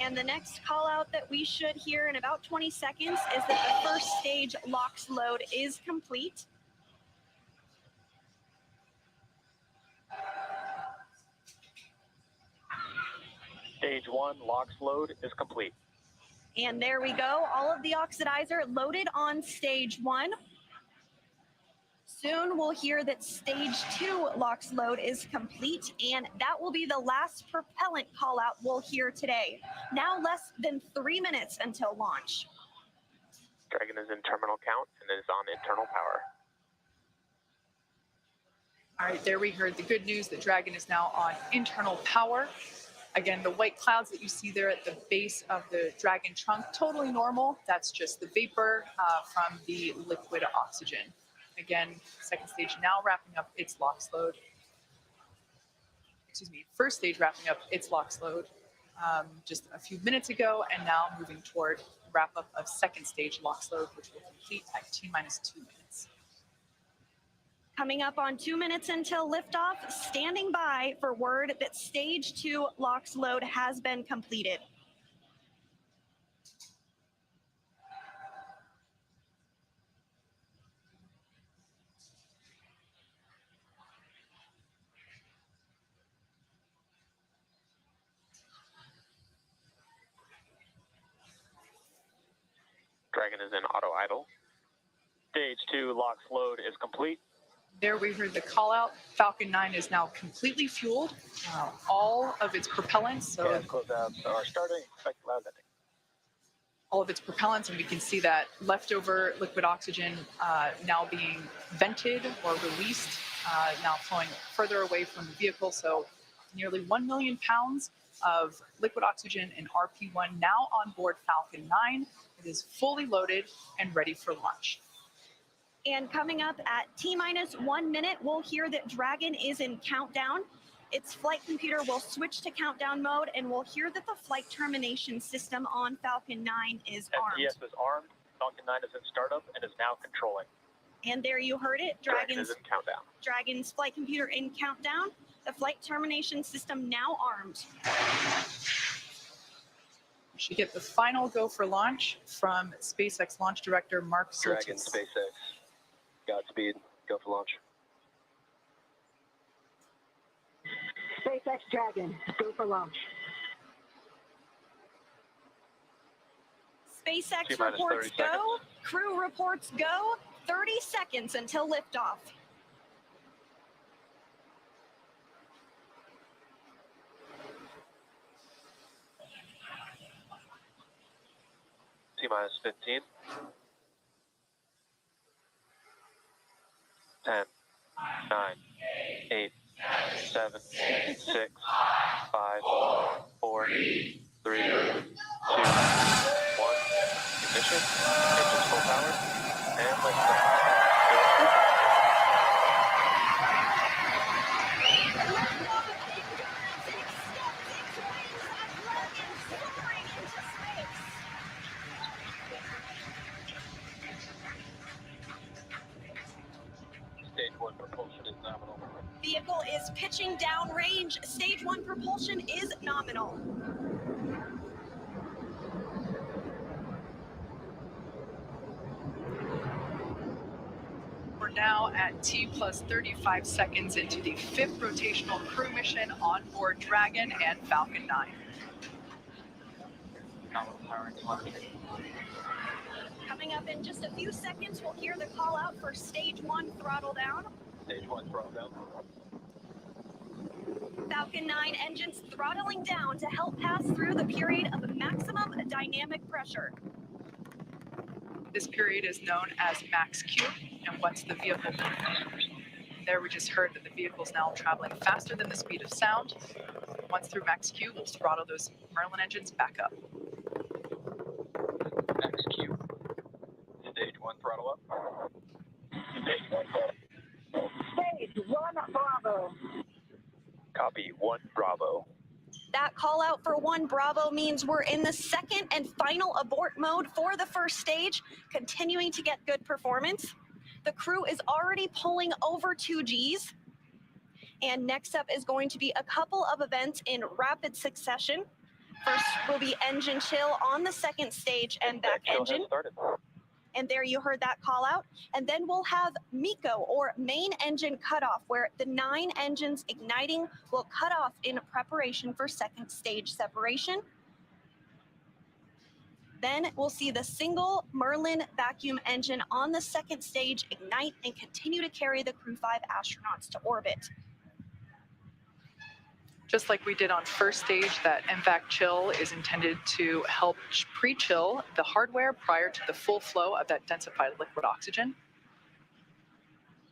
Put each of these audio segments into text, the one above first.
And the next call out that we should hear in about 20 seconds is that the first stage LOX load is complete. Stage 1 LOX load is complete. And there we go, all of the oxidizer loaded on stage 1. Soon we'll hear that stage 2 LOX load is complete, and that will be the last propellant call out we'll hear today. Now less than 3 minutes until launch. Dragon is in terminal count and is on internal power. All right, there we heard the good news that Dragon is now on internal power. Again, the white clouds that you see there at the base of the Dragon trunk, totally normal. That's just the vapor from the liquid oxygen. Again, second stage now wrapping up its LOX load. Excuse me, first stage wrapping up its LOX load just a few minutes ago, and now moving toward wrap up of second stage LOX load, which will complete at T-minus 2 minutes. Coming up on 2 minutes until liftoff, standing by for word that stage 2 LOX load has been completed. Dragon is in auto idle. Stage 2 LOX load is complete. There we heard the call out. Falcon 9 is now completely fueled. All of its propellants. So Closeouts are starting. Expect loud landing. All of its propellants, and we can see that leftover liquid oxygen now being vented or released, now flowing further away from the vehicle. So nearly 1 million pounds of liquid oxygen in RP1 now on board Falcon 9. It is fully loaded and ready for launch. And coming up at T-minus 1 minute, we'll hear that Dragon is in countdown. Its flight computer will switch to countdown mode, and we'll hear that the flight termination system on Falcon 9 is armed. FPS is armed. Falcon 9 is in startup and is now controlling. And there you heard it. Dragon is in countdown. Dragon's flight computer in countdown. The flight termination system now armed. We should get the final go for launch from SpaceX launch director Mark Surtees. Dragon, SpaceX. Godspeed. Go for launch. SpaceX Dragon, go for launch. SpaceX T-minus reports 30 go. seconds. Crew reports go. 30 seconds until liftoff. T-minus 15. 10, 9, 8, 7, 6, 5, 4, 3, 2, 1. Ignition. Engines full power. And liftoff. Stage 1 propulsion is nominal. Vehicle is pitching downrange. Stage 1 propulsion is nominal. We're now at T+35 seconds into the 5th rotational crew mission on board Dragon and Falcon 9. Nominal power and telemetry. Coming up in just a few seconds, we'll hear the call out for stage 1 throttle down. Stage 1 throttle down. Falcon 9 engines throttling down to help pass through the period of maximum dynamic pressure. This period is known as max Q, and what's the vehicle doing? There we just heard that the vehicle is now traveling faster than the speed of sound. Once through max Q, we'll throttle those Merlin engines back up. Max Q. Stage 1 throttle up. Stage 1 throttle. Stage 1 Bravo. Copy 1 Bravo. That call out for 1 Bravo means we're in the second and final abort mode for the first stage, continuing to get good performance. The crew is already pulling over 2 Gs. And next up is going to be a couple of events in rapid succession. First will be engine chill on the second stage and back engine. And there you heard that call out. And then we'll have MECO, or main engine cutoff, where the 9 engines igniting will cut off in preparation for second stage separation. Then we'll see the single Merlin vacuum engine on the second stage ignite and continue to carry the Crew 5 astronauts to orbit. Just like we did on first stage, that MVAC chill is intended to help pre-chill the hardware prior to the full flow of that densified liquid oxygen.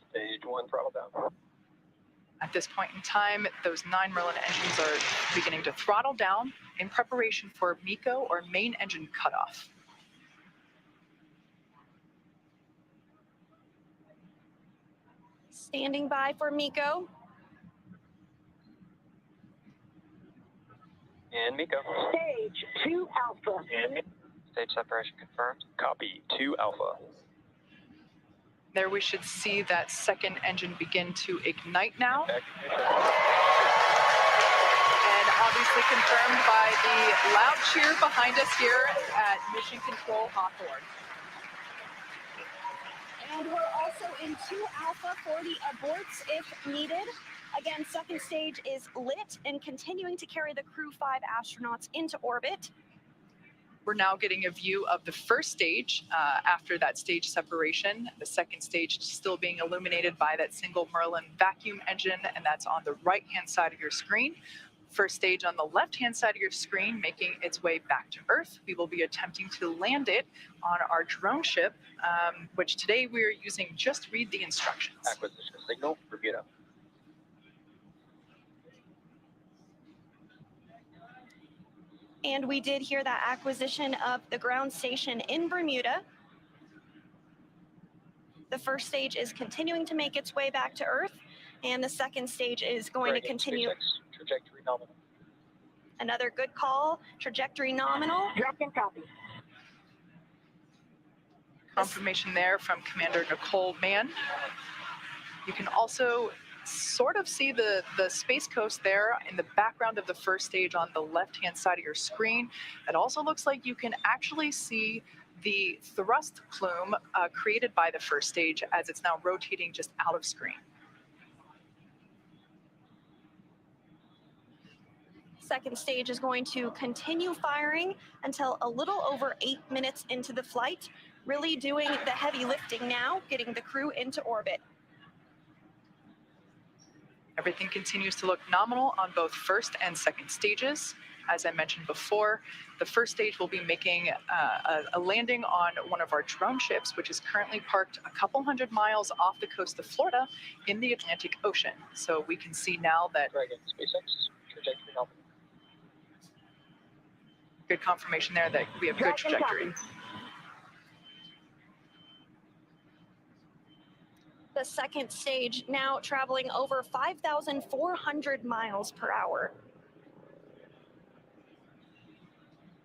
Stage 1 throttle down. At this point in time, those 9 Merlin engines are beginning to throttle down in preparation for MECO, or main engine cutoff. Standing by for MECO. And MECO. Stage 2 Alpha. And stage separation confirmed. Copy 2 Alpha. There we should see that second engine begin to ignite now. And obviously confirmed by the loud cheer behind us here at Mission Control Hawthorne. And we're also in 2 Alpha for the aborts if needed. Again, second stage is lit and continuing to carry the Crew 5 astronauts into orbit. We're now getting a view of the first stage after that stage separation. The second stage still being illuminated by that single Merlin vacuum engine, and that's on the right-hand side of your screen. First stage on the left-hand side of your screen making its way back to Earth. We will be attempting to land it on our drone ship, which today we are using just read the instructions. Acquisition signal, Bermuda. And we did hear that acquisition of the ground station in Bermuda. The first stage is continuing to make its way back to Earth, and the second stage is going to continue. Spacex, trajectory nominal. Another good call, trajectory nominal. Dragon copy. Confirmation there from Commander Nicole Mann. You can also sort of see the Space Coast there in the background of the first stage on the left-hand side of your screen. It also looks like you can actually see the thrust plume created by the first stage as it's now rotating just out of screen. Second stage is going to continue firing until a little over 8 minutes into the flight, really doing the heavy lifting now, getting the crew into orbit. Everything continues to look nominal on both first and second stages. As I mentioned before, the first stage will be making a landing on one of our drone ships, which is currently parked a couple hundred miles off the coast of Florida in the Atlantic Ocean. So we can see now that Dragon, SpaceX, trajectory nominal. good confirmation there that we have good trajectory. The second stage now traveling over 5,400 miles per hour.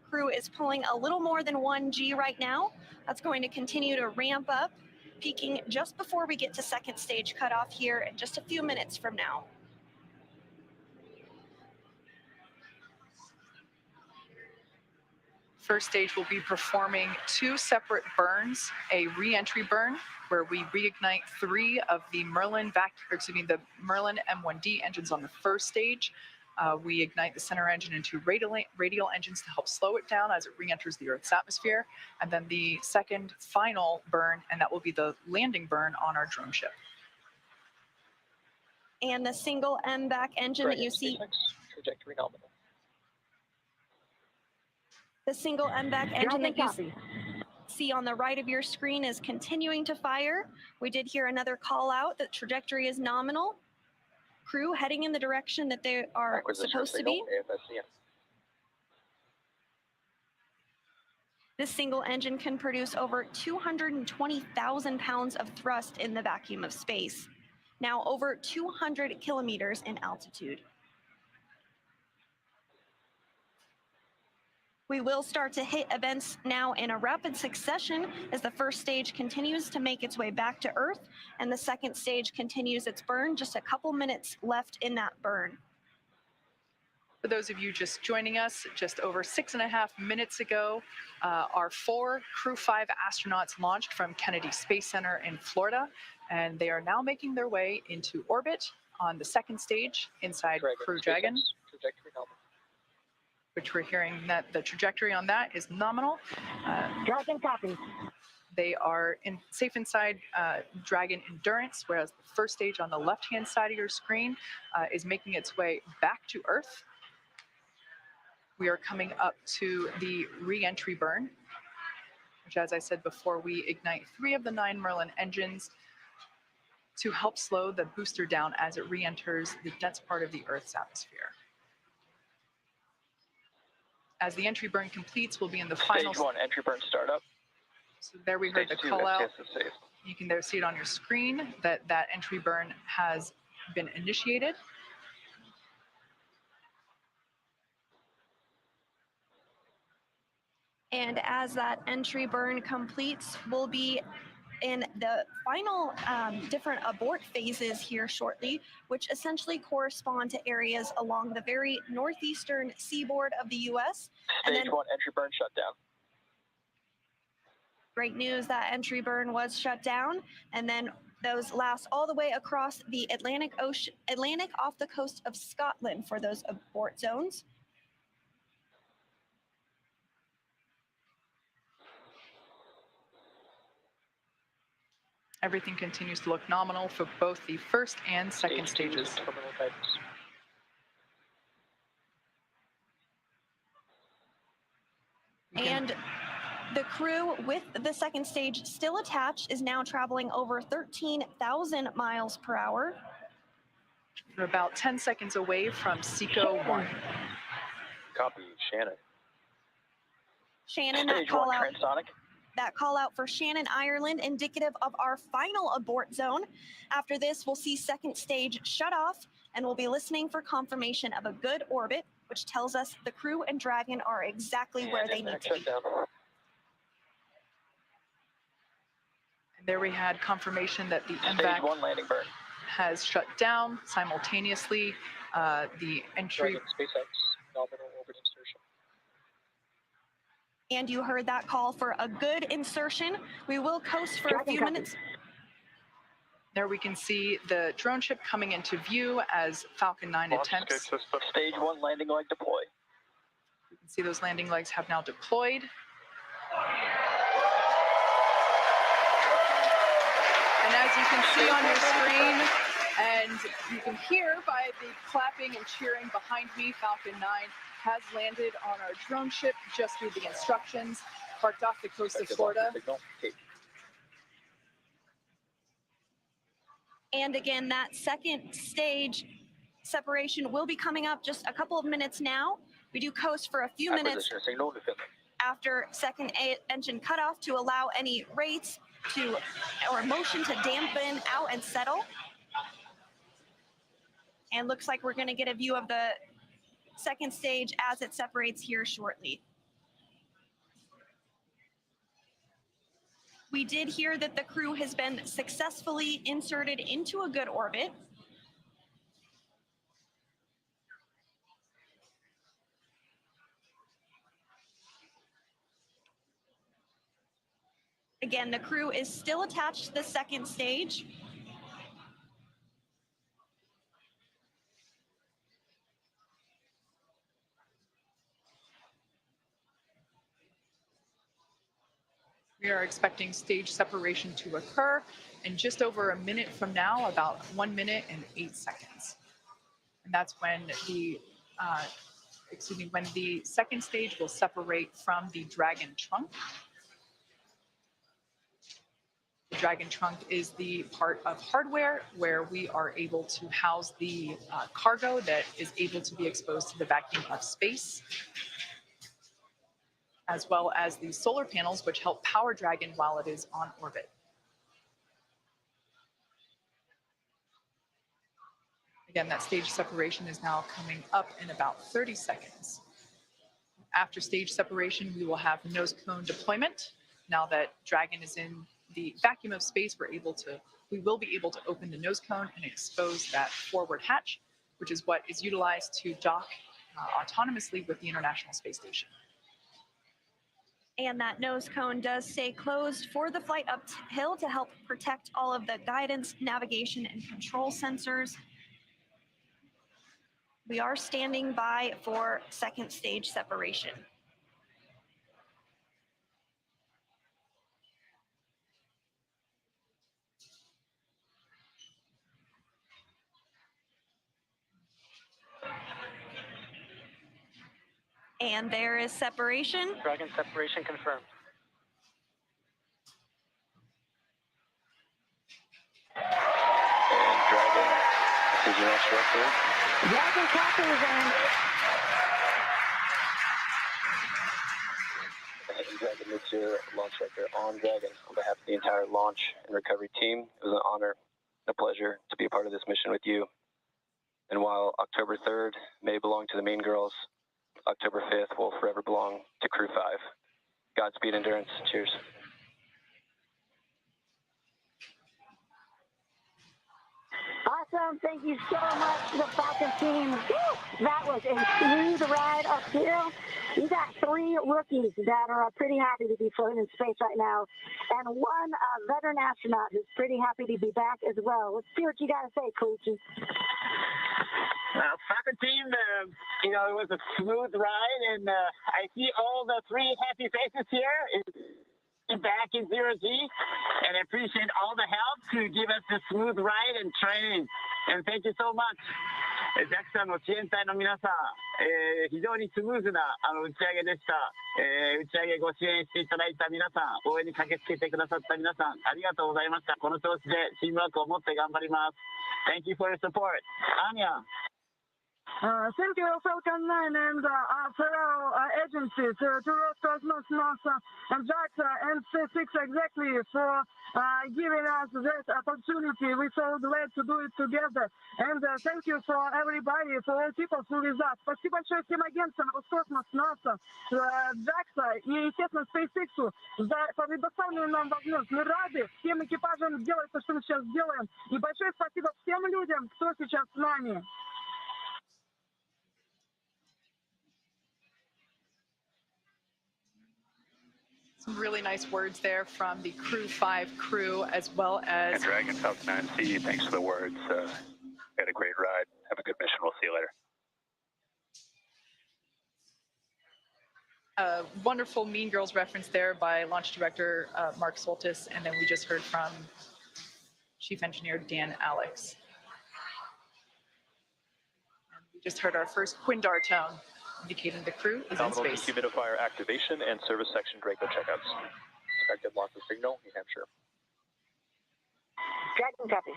Crew is pulling a little more than 1 G right now. That's going to continue to ramp up, peaking just before we get to second stage cutoff here in just a few minutes from now. First stage will be performing 2 separate burns, a re-entry burn where we reignite 3 of the Merlin the Merlin M1D engines on the first stage. We ignite the center engine into radial engines to help slow it down as it re-enters the Earth's atmosphere. And then the second final burn, and that will be the landing burn on our drone ship. And the single MVAC engine Dragon, that you see. SpaceX, trajectory nominal. The single MVAC engine that you copy. see on the right of your screen is continuing to fire. We did hear another call out that trajectory is nominal. Crew heading in the direction that they are Acquisition supposed to signal, be. AFSCM. This single engine can produce over 220,000 pounds of thrust in the vacuum of space, now over 200 kilometers in altitude. We will start to hit events now in a rapid succession as the first stage continues to make its way back to Earth and the second stage continues its burn, just a couple minutes left in that burn. For those of you just joining us, just over 6.5 minutes ago, our 4 Crew 5 astronauts launched from Kennedy Space Center in Florida, and they are now making their way into orbit on the second stage inside Crew Dragon, Trajectory helmet. which we're hearing that the trajectory on that is nominal. Dragon copy. They are safe inside Dragon Endurance, whereas the first stage on the left-hand side of your screen is making its way back to Earth. We are coming up to the re-entry burn, which, as I said before, we ignite 3 of the 9 Merlin engines to help slow the booster down as it re-enters the dense part of the Earth's atmosphere. As the entry burn completes, we'll be in the final... Stage 1, entry burn startup. So there we heard Stage the 2, call out. FPS is safe. You can there see it on your screen that that entry burn has been initiated. And as that entry burn completes, we'll be in the final different abort phases here shortly, which essentially correspond to areas along the very northeastern seaboard of the U.S. Stage 1, entry burn shutdown. Great news that entry burn was shut down, and then those last all the way across the Atlantic off the coast of Scotland for those abort zones. Everything continues to look nominal for both the first and second stages. Terminal guidance. And the crew with the second stage still attached is now traveling over 13,000 miles per hour. We're about 10 seconds away from SECO 1. Copy, Shannon. Shannon, Stage 1, transonic. that call out for Shannon, Ireland, indicative of our final abort zone. After this, we'll see second stage shut off, and we'll be listening for confirmation of a good orbit, which tells us the crew and Dragon are exactly where they need to be. And there we had confirmation that the Stage MVAC 1, landing burn. has shut down simultaneously. The entry... Dragon SpaceX, nominal orbit insertion. And you heard that call for a good insertion. We will coast for a few minutes. There we can see the drone ship coming into view as Falcon 9 attempts. Stage 1, landing leg deploy. You can see those landing legs have now deployed. And as you can see on your screen, and you can hear by the clapping and cheering behind me, Falcon 9 has landed on our drone ship just through the instructions, parked off the coast of Florida. And again, that second stage separation will be coming up just a couple of minutes now. We do coast for a few minutes after second engine cutoff to allow any rates or motion to dampen out and settle. And looks like we're going to get a view of the second stage as it separates here shortly. We did hear that the crew has been successfully inserted into a good orbit. Again, the crew is still attached to the second stage. We are expecting stage separation to occur in just over a minute from now, about 1 minute and 8 seconds. And that's when when the second stage will separate from the Dragon trunk. The Dragon trunk is the part of hardware where we are able to house the cargo that is able to be exposed to the vacuum of space, as well as the solar panels, which help power Dragon while it is on orbit. Again, that stage separation is now coming up in about 30 seconds. After stage separation, we will have nose cone deployment. Now that Dragon is in the vacuum of space, we will be able to open the nose cone and expose that forward hatch, which is what is utilized to dock autonomously with the International Space Station. And that nose cone does stay closed for the flight uphill to help protect all of the guidance, navigation, and control sensors. We are standing by for second stage separation. And there is separation. Dragon separation confirmed. And Dragon, this is your launch director. Dragon copies and And Dragon, this is your launch director on Dragon. On behalf of the entire launch and recovery team, it was an honor, a pleasure to be a part of this mission with you. And while October 3rd may belong to the Mean Girls, October 5th will forever belong to Crew 5. Godspeed, Endurance. Cheers. awesome. Thank you so much to the Falcon team. Woo! That was a smooth ride uphill. You got 3 rookies that are pretty happy to be floating in space right now, and 1 veteran astronaut who's pretty happy to be back as well. Let's see what you got to say, Coaches. Falcon team, it was a smooth ride, and I see all the 3 happy faces here back in 0G, and I appreciate all the help to give us the smooth ride and training, and thank you so much. JAXA の支援隊の皆さん、非常にスムーズな打ち上げでした。打ち上げご支援していただいた皆さん、応援に駆けつけてくださった皆さん、ありがとうございました。この調子でチームワークを持って頑張ります。Thank you for your support. Anya. Thank you, Falcon 9 and fellow agencies, to Roscosmos, NASA, and JAXA and Spacex exactly for giving us this opportunity. We're so glad to do it together. And thank you for everybody, for all people who with us. Спасибо большое всем агентствам Роскосмос, НАСА, JAXA и, естественно, Spacex за предоставленную нам возможность. Мы рады всем экипажам делать то, что мы сейчас делаем. И большое спасибо всем людям, кто сейчас с нами. Some really nice words there from the Crew 5 crew, as well as... And Dragon, Falcon 9C, thanks for the words. Had a great ride. Have a good mission. We'll see you later. A wonderful Mean Girls reference there by Launch Director Mark Soltis, and then we just heard from Chief Engineer Dan Alex. And we just heard our first Quindar tone, indicating the crew is in Nominal space. dehumidifier activation and service section Draco checkouts. Expected launch of signal, New Hampshire. Dragon copies.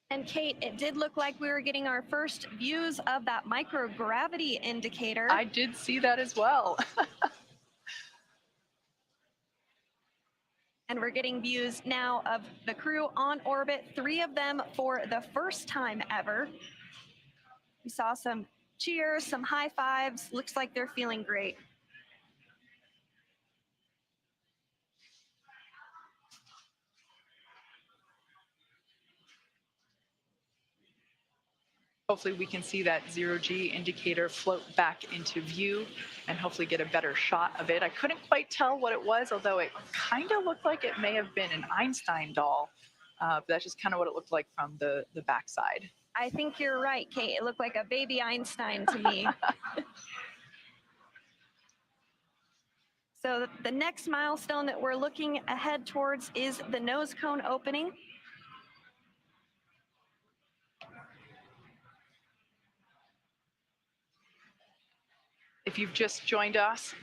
And Kate, it did look like we were getting our first views of that microgravity indicator. I did see that as well. And we're getting views now of the crew on orbit, 3 of them for the first time ever. We saw some cheers, some high fives. Looks like they're feeling great. Hopefully we can see that 0G indicator float back into view and hopefully get a better shot of it. I couldn't quite tell what it was, although it kind of looked like it may have been an Einstein doll. But that's just kind of what it looked like from the backside. I think you're right, Kate. It looked like a baby Einstein to me. So the next milestone that we're looking ahead towards is the nose cone opening. If you've just joined us,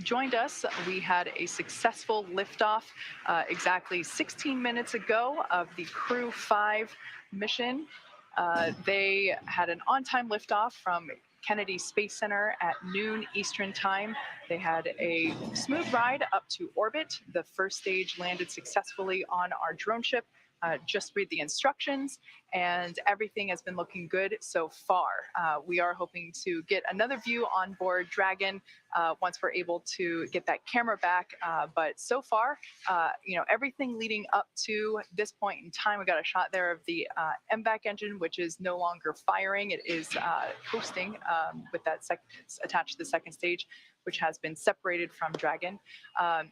we had a successful liftoff exactly 16 minutes ago of the Crew 5 mission. They had an on-time liftoff from Kennedy Space Center at noon Eastern Time. They had a smooth ride up to orbit. The first stage landed successfully on our drone ship. just read the instructions, and everything has been looking good so far. We are hoping to get another view on board Dragon once we're able to get that camera back. But so far, everything leading up to this point in time, we got a shot there of the MVAC engine, which is no longer firing. It is coasting with that attached to the second stage, which has been separated from Dragon. So